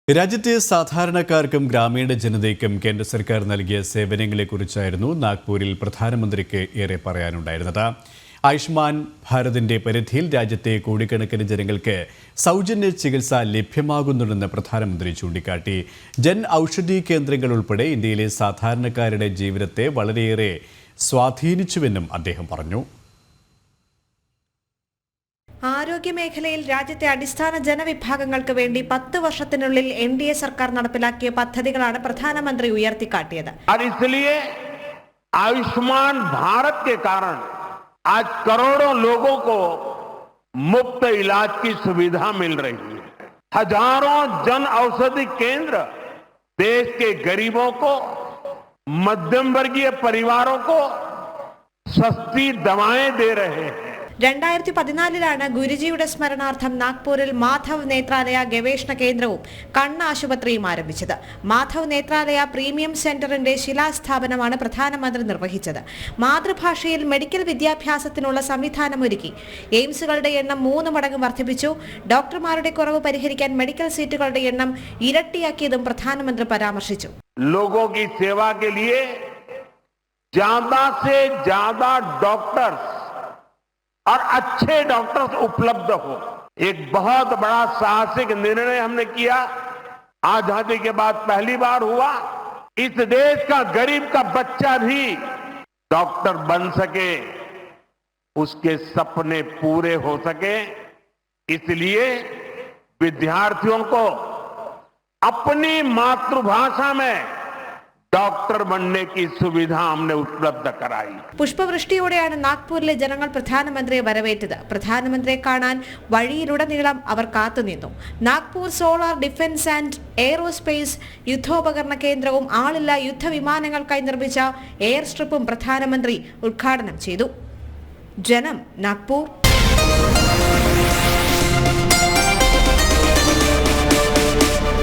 രാജ്യത്തെ സാധാരണക്കാർക്കും ഗ്രാമീണ ജനതയ്ക്കും കേന്ദ്ര സർക്കാർ നൽകിയ സേവനങ്ങളെക്കുറിച്ചായിരുന്നു നാഗ്പൂരിൽ പ്രധാനമന്ത്രിക്ക് ഏറെ പറയാനുണ്ടായിരുന്നത്. ആയുഷ്മാൻ ഭാരതിന്റെ പരിധിയിൽ രാജ്യത്തെ കോടിക്കണക്കിന് ജനങ്ങൾക്ക് സൗജന്യ ചികിത്സ ലഭ്യമാകുന്നുണ്ടെന്ന് പ്രധാനമന്ത്രി ചൂണ്ടിക്കാട്ടി. ജൻ ഔഷധി കേന്ദ്രങ്ങൾ ഉൾപ്പെടെ ഇന്ത്യയിലെ സാധാരണക്കാരുടെ ജീവിതത്തെ വളരെയേറെ സ്വാധീനിച്ചുവെന്നും അദ്ദേഹം പറഞ്ഞു. ആരോഗ്യമേഖലയിൽ രാജ്യത്തെ അടിസ്ഥാന ജനവിഭാഗങ്ങൾക്ക് വേണ്ടി 10 വർഷത്തിനുള്ളിൽ NDA സർക്കാർ നടപ്പിലാക്കിയ പദ്ധതികളാണ് പ്രധാനമന്ത്രി ഉയർത്തിക്കാട്ടിയത്. आयुष्मान भारत के कारण आज करोड़ों लोगों को मुफ्त इलाज की सुविधा मिल रही है. हजारों जन औषधि केंद्र देश के गरीबों को, मध्यम वर्गीय परिवारों को सस्ती दवाएं दे रहे हैं. 2014 ഗുരുജിയുടെ സ്മരണാർത്ഥം നാഗ്പൂരിൽ മാധവ് നേത്രാലയ ഗവേഷണ കേന്ദ്രവും കണ്ണ് ആശുപത്രിയും ആരംഭിച്ചത്. മാധവ് നേത്രാലയ പ്രീമിയം സെന്ററിന്റെ ശിലാസ്ഥാപനമാണ് പ്രധാനമന്ത്രി നിർവഹിച്ചത്. മാതൃഭാഷയിൽ മെഡിക്കൽ വിദ്യാഭ്യാസത്തിനുള്ള സംവിധാനമൊരുക്കി. എയിംസുകളുടെ എണ്ണം 3 മടങ്ങ് വർദ്ധിപ്പിച്ചു. ഡോക്ടർമാരുടെ കുറവ് പരിഹരിക്കാൻ മെഡിക്കൽ സീറ്റുകളുടെ എണ്ണം ഇരട്ടിയാക്കിയതും പ്രധാനമന്ത്രി പരാമർശിച്ചു. लोगों की सेवा के लिए ज्यादा से ज्यादा डॉक्टर्स और अच्छे डॉक्टर्स उपलब्ध हो, एक बहुत बड़ा साहसिक निर्णय हमने किया. आजादी के बाद पहली बार हुआ. इस देश का गरीब का बच्चा भी डॉक्टर बन सके, उसके सपने पूरे हो सके. इसलिए विद्यार्थियों को अपनी मातृभाषा में ഡോക്ടർ बनने की सुविधा हमने उपलब्ध कराई. പുഷ്പവൃഷ്ടിയോടെയാണ് നാഗ്പൂരിലെ ജനങ്ങൾ പ്രധാനമന്ത്രിയെ വരവേറ്റത്. പ്രധാനമന്ത്രിയെ കാണാൻ വഴിയിലുടനീളം അവർ കാത്തുനിന്നു. Nagpur solar defence and aerospace യുദ്ധോപകരണ കേന്ദ്രവും ആളില്ലാ യുദ്ധവിമാനങ്ങൾക്കായി നിർമ്മിച്ച എയർ സ്ട്രിപ്പും പ്രധാനമന്ത്രി ഉദ്ഘാടനം ചെയ്തു. ജനം നാഗ്പൂർ.